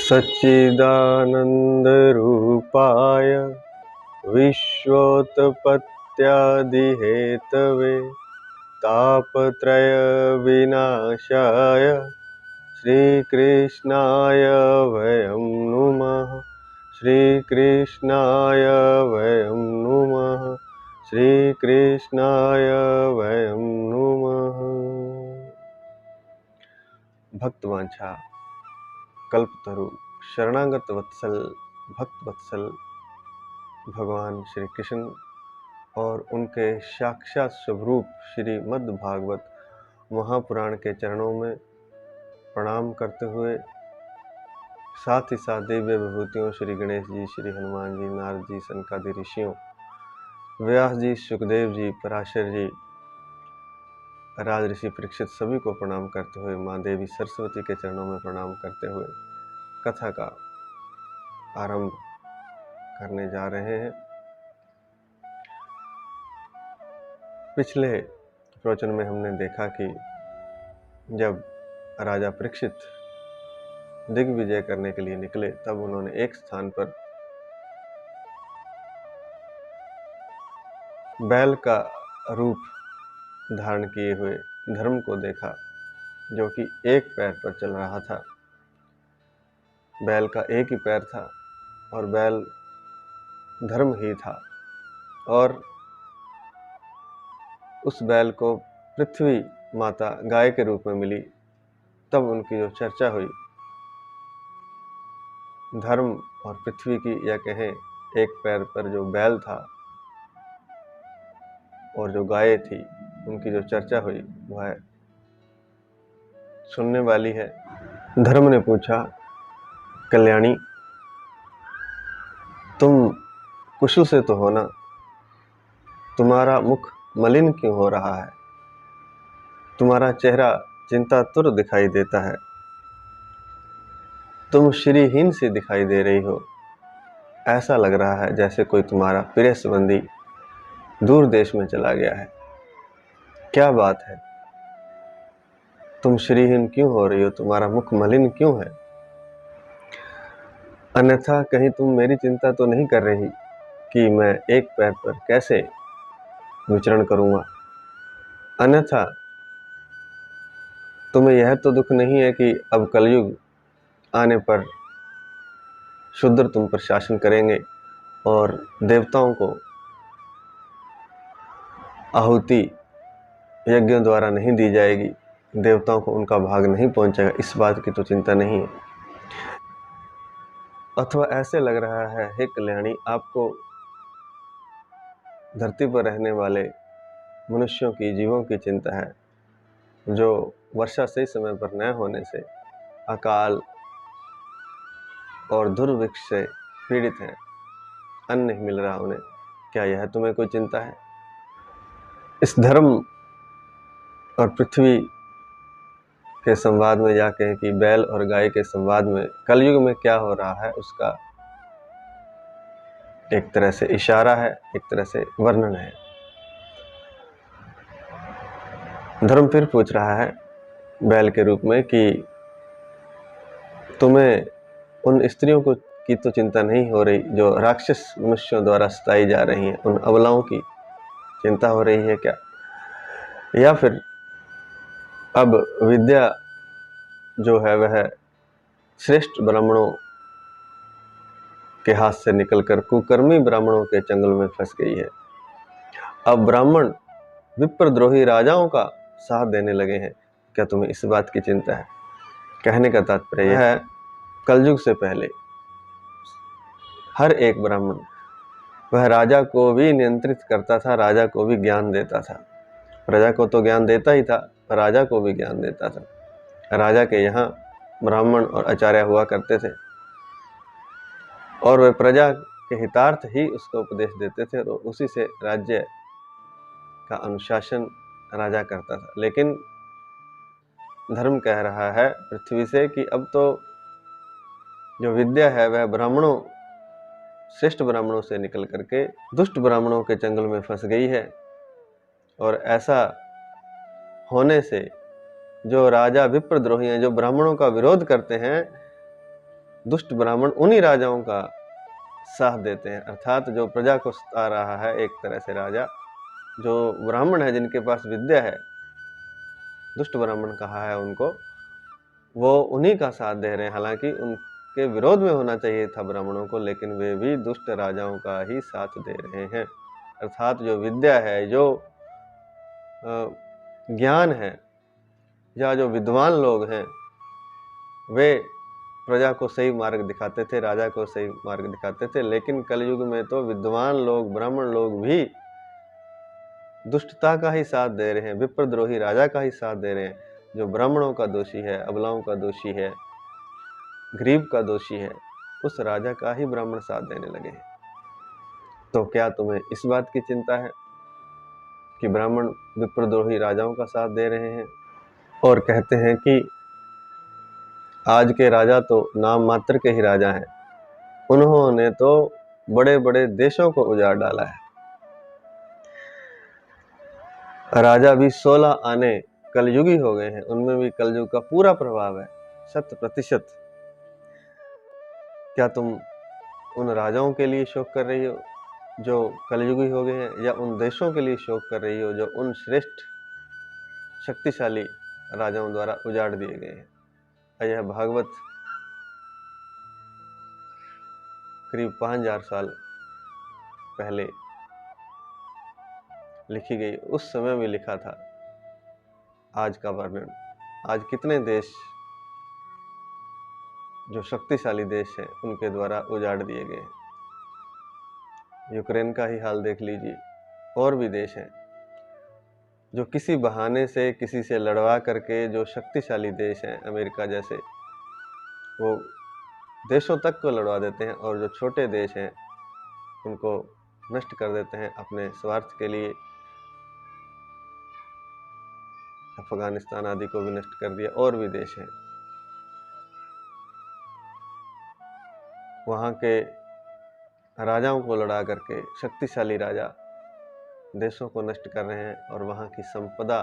सच्चिदानन्दरूपाय विश्वोत्पत्त्यादिहेतवे तापत्रयविनाशाय श्रीकृष्णाय वयं नुमः। श्रीकृष्णाय वयं नुमः। श्रीकृष्णाय वयं नुमः। भक्तवांछा कल्पतरु शरणागत वत्सल भक्त वत्सल भगवान श्री कृष्ण और उनके साक्षात स्वरूप श्री मद् भागवत महापुराण के चरणों में प्रणाम करते हुए, साथ ही साथ दिव्य विभूतियों श्री गणेश जी, श्री हनुमान जी, नारद जी, सनकादि ऋषियों, व्यास जी, सुखदेव जी, पराशर जी, राजऋषि परीक्षित सभी को प्रणाम करते हुए, माँ देवी सरस्वती के चरणों में प्रणाम करते हुए कथा का आरंभ करने जा रहे हैं। पिछले प्रवचन में हमने देखा कि जब राजा परीक्षित दिग्विजय करने के लिए निकले, तब उन्होंने एक स्थान पर बैल का रूप धारण किए हुए धर्म को देखा, जो कि एक पैर पर चल रहा था। बैल का एक ही पैर था और बैल धर्म ही था, और उस बैल को पृथ्वी माता गाय के रूप में मिली। तब उनकी जो चर्चा हुई धर्म और पृथ्वी की, या कहें एक पैर पर जो बैल था और जो गाय थी, उनकी जो चर्चा हुई वह सुनने वाली है। धर्म ने पूछा, कल्याणी, तुम कुशल से तो हो ना? तुम्हारा मुख मलिन क्यों हो रहा है? तुम्हारा चेहरा चिंतातुर दिखाई देता है। तुम श्रीहीन सी दिखाई दे रही हो। ऐसा लग रहा है जैसे कोई तुम्हारा प्रिय संबंधी दूर देश में चला गया है। क्या बात है? तुम श्रीहीन क्यों हो रही हो? तुम्हारा मुख मलिन क्यों है? अन्यथा कहीं तुम मेरी चिंता तो नहीं कर रही कि मैं एक पैर पर कैसे विचरण करूंगा? अन्यथा तुम्हें यह तो दुख नहीं है कि अब कलयुग आने पर शूद्र तुम पर शासन करेंगे और देवताओं को आहुति यज्ञों द्वारा नहीं दी जाएगी, देवताओं को उनका भाग नहीं पहुंचेगा, इस बात की तो चिंता नहीं है? अथवा ऐसे लग रहा है, हे कल्याणी, आपको धरती पर रहने वाले मनुष्यों की, जीवों की चिंता है, जो वर्षा सही समय पर न होने से अकाल और दुर्भिक्ष से पीड़ित हैं, अन्न नहीं मिल रहा उन्हें। क्या यह तुम्हें कोई चिंता है? इस धर्म और पृथ्वी के संवाद में या कहें कि बैल और गाय के संवाद में कलयुग में क्या हो रहा है, उसका एक तरह से इशारा है, एक तरह से वर्णन है। धर्म फिर पूछ रहा है बैल के रूप में कि तुम्हें उन स्त्रियों को की तो चिंता नहीं हो रही जो राक्षस मनुष्यों द्वारा सताई जा रही हैं, उन अबलाओं की चिंता हो रही है क्या? या फिर अब विद्या जो है वह श्रेष्ठ ब्राह्मणों के हाथ से निकलकर कुकर्मी ब्राह्मणों के चंगुल में फंस गई है। अब ब्राह्मण विप्रद्रोही राजाओं का साथ देने लगे हैं। क्या तुम्हें इस बात की चिंता है? कहने का तात्पर्य यह है, कलयुग से पहले हर एक ब्राह्मण वह राजा को भी नियंत्रित करता था, राजा को भी ज्ञान देता था। प्रजा को तो ज्ञान देता ही था, राजा को भी ज्ञान देता था। राजा के यहाँ ब्राह्मण और आचार्य हुआ करते थे और वे प्रजा के हितार्थ ही उसको उपदेश देते थे, और उसी से राज्य का अनुशासन राजा करता था। लेकिन धर्म कह रहा है पृथ्वी से कि अब तो जो विद्या है वह ब्राह्मणों, श्रेष्ठ ब्राह्मणों से निकल करके दुष्ट ब्राह्मणों के चंगुल में फंस गई है। और ऐसा होने से जो राजा विप्रद्रोही हैं, जो ब्राह्मणों का विरोध करते हैं, दुष्ट ब्राह्मण उन्हीं राजाओं का साथ देते हैं। अर्थात जो प्रजा को सता रहा है एक तरह से राजा, जो ब्राह्मण है जिनके पास विद्या है, दुष्ट ब्राह्मण कहा है उनको, वो उन्हीं का साथ दे रहे हैं। हालांकि उनके विरोध में होना चाहिए था ब्राह्मणों को, लेकिन वे भी दुष्ट राजाओं का ही साथ दे रहे हैं। अर्थात जो विद्या है, जो ज्ञान है, या जो विद्वान लोग हैं, वे प्रजा को सही मार्ग दिखाते थे, राजा को सही मार्ग दिखाते थे। लेकिन कलयुग में तो विद्वान लोग, ब्राह्मण लोग भी दुष्टता का ही साथ दे रहे हैं, विप्रद्रोही राजा का ही साथ दे रहे हैं। जो ब्राह्मणों का दोषी है, अबलाओं का दोषी है, गरीब का दोषी है, उस राजा का ही ब्राह्मण साथ देने लगे हैं। तो क्या तुम्हें इस बात की चिंता है कि ब्राह्मण विप्रद्रोही राजाओं का साथ दे रहे हैं? और कहते हैं कि आज के राजा तो नाम मात्र के ही राजा हैं, उन्होंने तो बड़े बड़े देशों को उजाड़ डाला है। राजा भी 16 आने कलयुगी हो गए हैं, उनमें भी कलयुग का पूरा प्रभाव है 100%। क्या तुम उन राजाओं के लिए शोक कर रही हो जो कलयुगी हो गए हैं, या उन देशों के लिए शोक कर रही हो जो उन श्रेष्ठ शक्तिशाली राजाओं द्वारा उजाड़ दिए गए हैं? यह भागवत करीब 5000 साल पहले लिखी गई, उस समय में लिखा था आज का वर्णन। आज कितने देश जो शक्तिशाली देश हैं उनके द्वारा उजाड़ दिए गए हैं। यूक्रेन का ही हाल देख लीजिए, और भी देश हैं जो किसी बहाने से किसी से लड़वा करके, जो शक्तिशाली देश हैं अमेरिका जैसे, वो देशों तक को लड़वा देते हैं, और जो छोटे देश हैं उनको नष्ट कर देते हैं अपने स्वार्थ के लिए। अफगानिस्तान आदि को भी नष्ट कर दिया, और भी देश हैं। वहाँ के राजाओं को लड़ा करके शक्तिशाली राजा देशों को नष्ट कर रहे हैं, और वहाँ की संपदा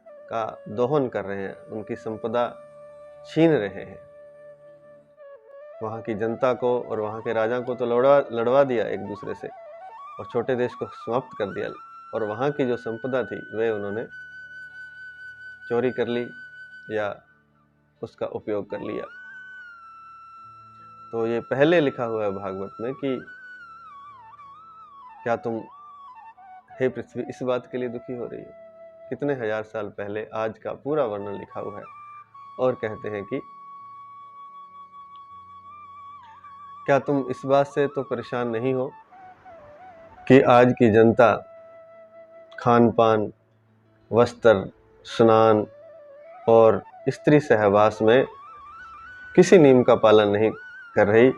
का दोहन कर रहे हैं, उनकी संपदा छीन रहे हैं। वहाँ की जनता को और वहाँ के राजा को तो लड़वा दिया एक दूसरे से, और छोटे देश को समाप्त कर दिया, और वहाँ की जो संपदा थी वे उन्होंने चोरी कर ली या उसका उपयोग कर लिया। तो ये पहले लिखा हुआ है भागवत में कि क्या तुम, हे पृथ्वी, इस बात के लिए दुखी हो रही हो? कितने हजार साल पहले आज का पूरा वर्णन लिखा हुआ है। और कहते हैं कि क्या तुम इस बात से तो परेशान नहीं हो कि आज की जनता खान पान, वस्त्र, स्नान और स्त्री सहवास में किसी नियम का पालन नहीं कर रही,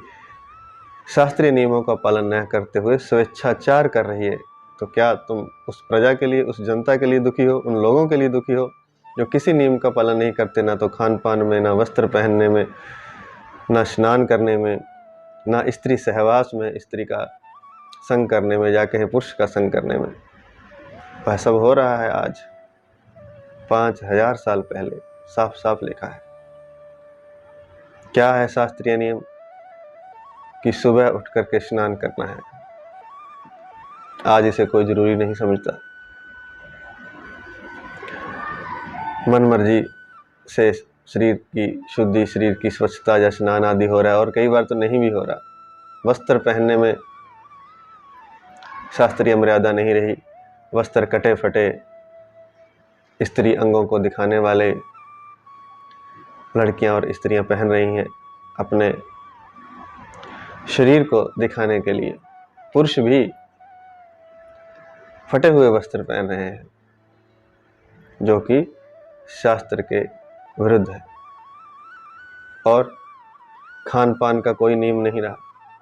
शास्त्रीय नियमों का पालन न करते हुए स्वेच्छाचार कर रही है? तो क्या तुम उस प्रजा के लिए, उस जनता के लिए दुखी हो, उन लोगों के लिए दुखी हो जो किसी नियम का पालन नहीं करते, ना तो खान पान में, ना वस्त्र पहनने में, ना स्नान करने में, ना स्त्री सहवास में, स्त्री का संग करने में, या कहीं पुरुष का संग करने में? वह सब हो रहा है आज 5000 साल पहले साफ साफ लिखा है। क्या है शास्त्रीय नियम? कि सुबह उठ करके स्नान करना है। आज इसे कोई जरूरी नहीं समझता। मन मर्जी से शरीर की शुद्धि, शरीर की स्वच्छता या स्नान आदि हो रहा है, और कई बार तो नहीं भी हो रहा। वस्त्र पहनने में शास्त्रीय मर्यादा नहीं रही, वस्त्र कटे फटे, स्त्री अंगों को दिखाने वाले लड़कियां और स्त्रियां पहन रही हैं अपने शरीर को दिखाने के लिए। पुरुष भी फटे हुए वस्त्र पहन रहे हैं, जो कि शास्त्र के विरुद्ध है। और खान पान का कोई नियम नहीं रहा।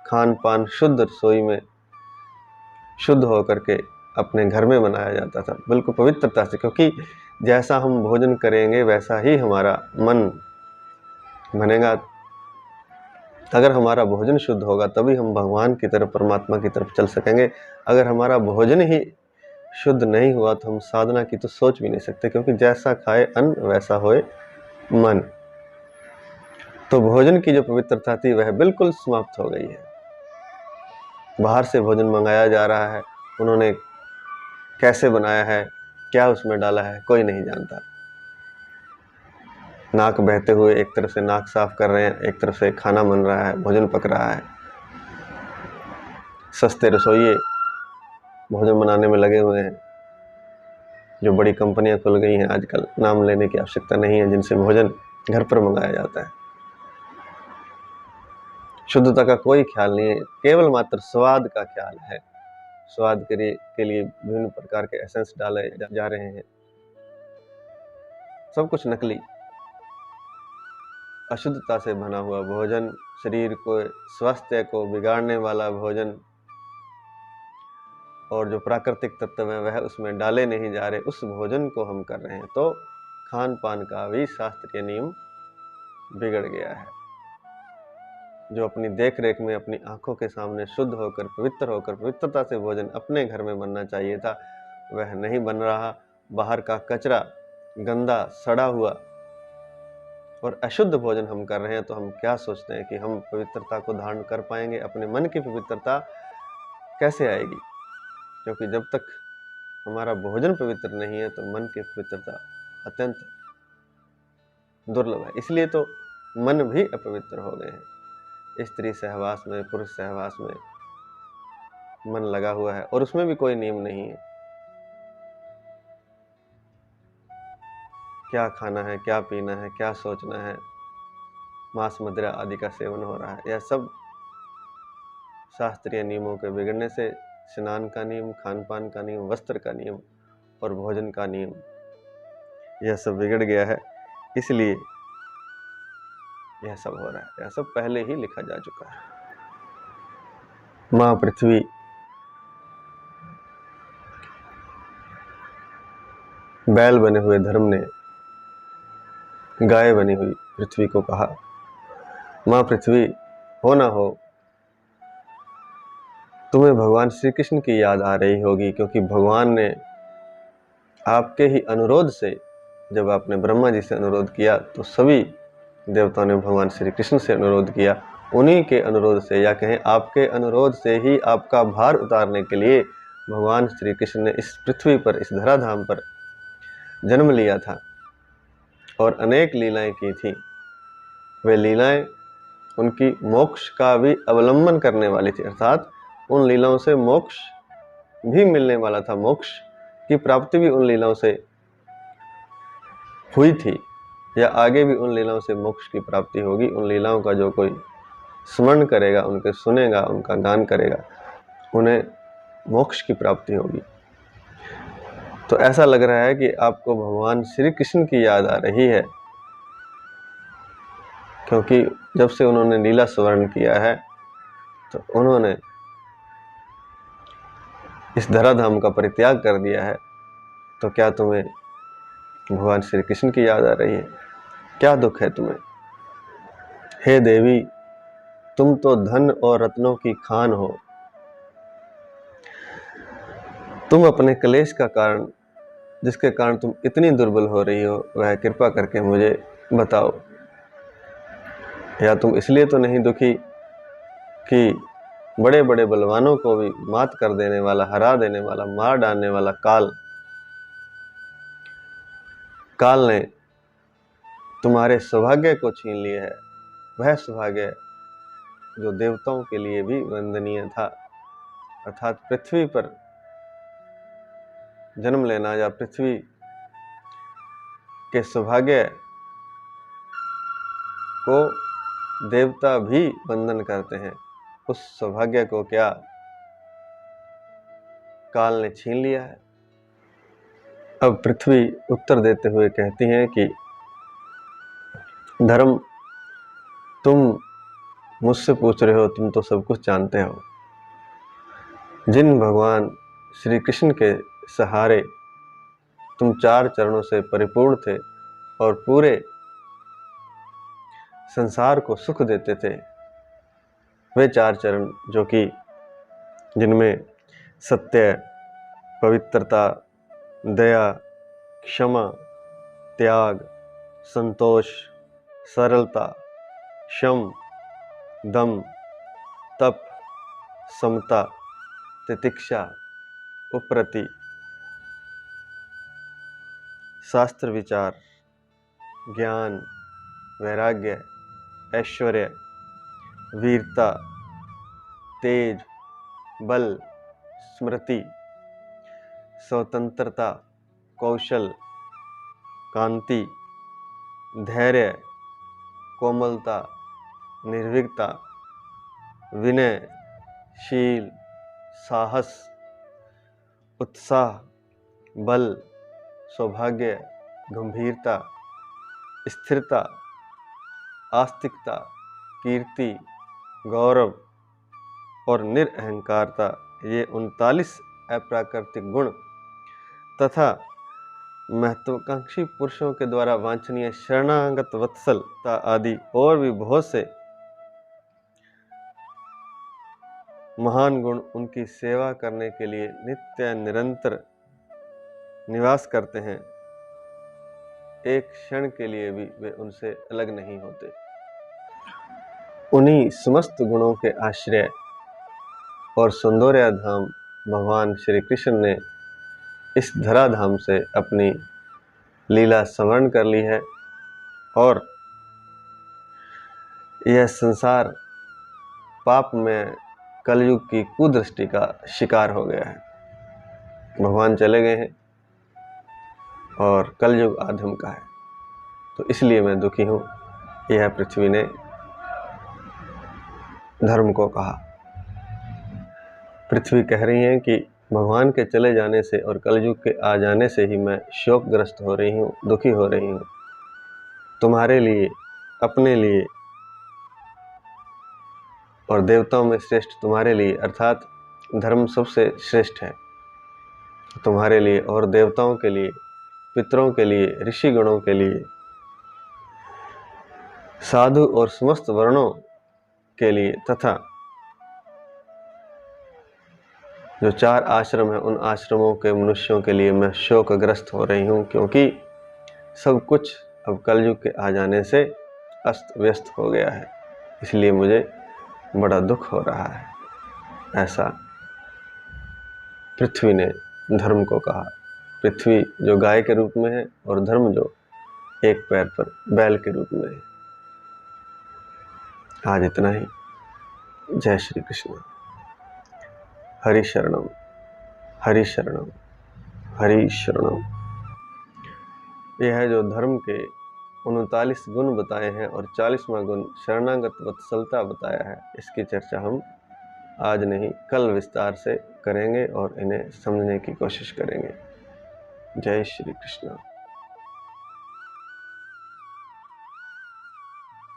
खान पान शुद्ध रसोई में शुद्ध होकर के अपने घर में बनाया जाता था, बिल्कुल पवित्रता से, क्योंकि जैसा हम भोजन करेंगे वैसा ही हमारा मन बनेगा। अगर हमारा भोजन शुद्ध होगा तभी हम भगवान की तरफ, परमात्मा की तरफ चल सकेंगे। अगर हमारा भोजन ही शुद्ध नहीं हुआ तो हम साधना की तो सोच भी नहीं सकते, क्योंकि जैसा खाए अन्न वैसा होए मन। तो भोजन की जो पवित्रता थी वह बिल्कुल समाप्त हो गई है। बाहर से भोजन मंगाया जा रहा है, उन्होंने कैसे बनाया है, क्या उसमें डाला है, कोई नहीं जानता। नाक बहते हुए एक तरफ से नाक साफ कर रहे हैं, एक तरफ से खाना बन रहा है, भोजन पक रहा है। सस्ते रसोइये भोजन बनाने में लगे हुए हैं। जो बड़ी कंपनियां खुल गई हैं आजकल, नाम लेने की आवश्यकता नहीं है, जिनसे भोजन घर पर मंगाया जाता है। शुद्धता का कोई ख्याल नहीं है, केवल मात्र स्वाद का ख्याल है। स्वाद के लिए विभिन्न प्रकार के एसेंस डाले जा रहे हैं। सब कुछ नकली, अशुद्धता से बना हुआ भोजन, शरीर को, स्वास्थ्य को बिगाड़ने वाला भोजन, और जो प्राकृतिक तत्व है वह उसमें डाले नहीं जा रहे, उस भोजन को हम कर रहे हैं। तो खान पान का भी शास्त्रीय नियम बिगड़ गया है। जो अपनी देख रेख में, अपनी आंखों के सामने शुद्ध होकर, पवित्र होकर, पवित्रता से भोजन अपने घर में बनना चाहिए था, वह नहीं बन रहा। बाहर का कचरा, गंदा, सड़ा हुआ और अशुद्ध भोजन हम कर रहे हैं। तो हम क्या सोचते हैं कि हम पवित्रता को धारण कर पाएंगे? अपने मन की पवित्रता कैसे आएगी? क्योंकि जब तक हमारा भोजन पवित्र नहीं है तो मन की पवित्रता अत्यंत दुर्लभ है। इसलिए तो मन भी अपवित्र हो गए हैं। स्त्री सहवास में, पुरुष सहवास में मन लगा हुआ है और उसमें भी कोई नियम नहीं है। क्या खाना है, क्या पीना है, क्या सोचना है, मांस मदिरा आदि का सेवन हो रहा है। यह सब शास्त्रीय नियमों के बिगड़ने से स्नान का नियम, खान पान का नियम, वस्त्र का नियम और भोजन का नियम, यह सब बिगड़ गया है। इसलिए यह सब हो रहा है। यह सब पहले ही लिखा जा चुका है। माँ पृथ्वी बैल बने हुए धर्म ने गाय बनी हुई पृथ्वी को कहा, माँ पृथ्वी, हो ना हो, तुम्हें भगवान श्री कृष्ण की याद आ रही होगी, क्योंकि भगवान ने आपके ही अनुरोध से, जब आपने ब्रह्मा जी से अनुरोध किया तो सभी देवताओं ने भगवान श्री कृष्ण से अनुरोध किया। उन्हीं के अनुरोध से, या कहें आपके अनुरोध से ही आपका भार उतारने के लिए भगवान श्री कृष्ण ने इस पृथ्वी पर, इस धराधाम पर जन्म लिया था और अनेक लीलाएं की थी। वे लीलाएं उनकी मोक्ष का भी अवलंबन करने वाली थी, अर्थात उन लीलाओं से मोक्ष भी मिलने वाला था। मोक्ष की प्राप्ति भी उन लीलाओं से हुई थी, या आगे भी उन लीलाओं से मोक्ष की प्राप्ति होगी। उन लीलाओं का जो कोई स्मरण करेगा, उनके सुनेगा, उनका गान करेगा, उन्हें मोक्ष की प्राप्ति होगी। तो ऐसा लग रहा है कि आपको भगवान श्री कृष्ण की याद आ रही है, क्योंकि जब से उन्होंने लीला स्मरण किया है तो उन्होंने इस धराधाम का परित्याग कर दिया है। तो क्या तुम्हें भगवान श्री कृष्ण की याद आ रही है? क्या दुख है तुम्हें? हे देवी, तुम तो धन और रत्नों की खान हो। तुम अपने क्लेश का कारण, जिसके कारण तुम इतनी दुर्बल हो रही हो, वह कृपा करके मुझे बताओ। या तुम इसलिए तो नहीं दुखी कि बड़े बड़े बलवानों को भी मात कर देने वाला, हरा देने वाला, मार डालने वाला काल ने तुम्हारे सौभाग्य को छीन लिया है। वह सौभाग्य जो देवताओं के लिए भी वंदनीय था, अर्थात पृथ्वी पर जन्म लेना, या पृथ्वी के सौभाग्य को देवता भी वंदन करते हैं। उस सौभाग्य को क्या काल ने छीन लिया है? अब पृथ्वी उत्तर देते हुए कहती हैं कि धर्म, तुम मुझसे पूछ रहे हो, तुम तो सब कुछ जानते हो। जिन भगवान श्री कृष्ण के सहारे तुम 4 चरणों से परिपूर्ण थे और पूरे संसार को सुख देते थे, वे 4 चरण जो कि जिनमें सत्य, पवित्रता, दया, क्षमा, त्याग, संतोष, सरलता, शम, दम, तप, समता, तितिक्षा, उप्रति, शास्त्र विचार, ज्ञान, वैराग्य, ऐश्वर्य, वीरता, तेज, बल, स्मृति, स्वतंत्रता, कौशल, कांति, धैर्य, कोमलता, निर्भीकता, विनय, शील, साहस, उत्साह, बल, सौभाग्य, गंभीरता, स्थिरता, आस्तिकता, कीर्ति, गौरव और निरअहंकारता, ये 39 अप्राकृतिक गुण तथा महत्वाकांक्षी पुरुषों के द्वारा वांछनीय शरणागत वत्सलता आदि और भी बहुत से महान गुण उनकी सेवा करने के लिए नित्य निरंतर निवास करते हैं। एक क्षण के लिए भी वे उनसे अलग नहीं होते। उन्हीं समस्त गुणों के आश्रय और सौंदर्य धाम भगवान श्री कृष्ण ने इस धराधाम से अपनी लीला संवर्ण कर ली है और यह संसार पाप में कलयुग की कुदृष्टि का शिकार हो गया है। भगवान चले गए हैं और कलयुग आधम का है, तो इसलिए मैं दुखी हूँ। यह पृथ्वी ने धर्म को कहा। पृथ्वी कह रही है कि भगवान के चले जाने से और कलयुग के आ जाने से ही मैं शोकग्रस्त हो रही हूँ, दुखी हो रही हूँ। तुम्हारे लिए, अपने लिए और देवताओं में श्रेष्ठ तुम्हारे लिए, अर्थात धर्म सबसे श्रेष्ठ है तुम्हारे लिए और देवताओं के लिए, पितरों के लिए, ऋषि गणों के लिए, साधु और समस्त वर्णों के लिए तथा जो 4 आश्रम है उन आश्रमों के मनुष्यों के लिए मैं शोकग्रस्त हो रही हूँ, क्योंकि सब कुछ अब कलयुग के आ जाने से अस्त व्यस्त हो गया है। इसलिए मुझे बड़ा दुख हो रहा है। ऐसा पृथ्वी ने धर्म को कहा। पृथ्वी जो गाय के रूप में है और धर्म जो एक पैर पर बैल के रूप में है। आज इतना ही। जय श्री कृष्ण। हरि शरणम, हरि शरणम, हरि शरणम। यह है जो धर्म के 39 गुण बताए हैं और 40वां गुण शरणागत वत्सलता बताया है। इसकी चर्चा हम आज नहीं कल विस्तार से करेंगे और इन्हें समझने की कोशिश करेंगे। जय श्री कृष्ण।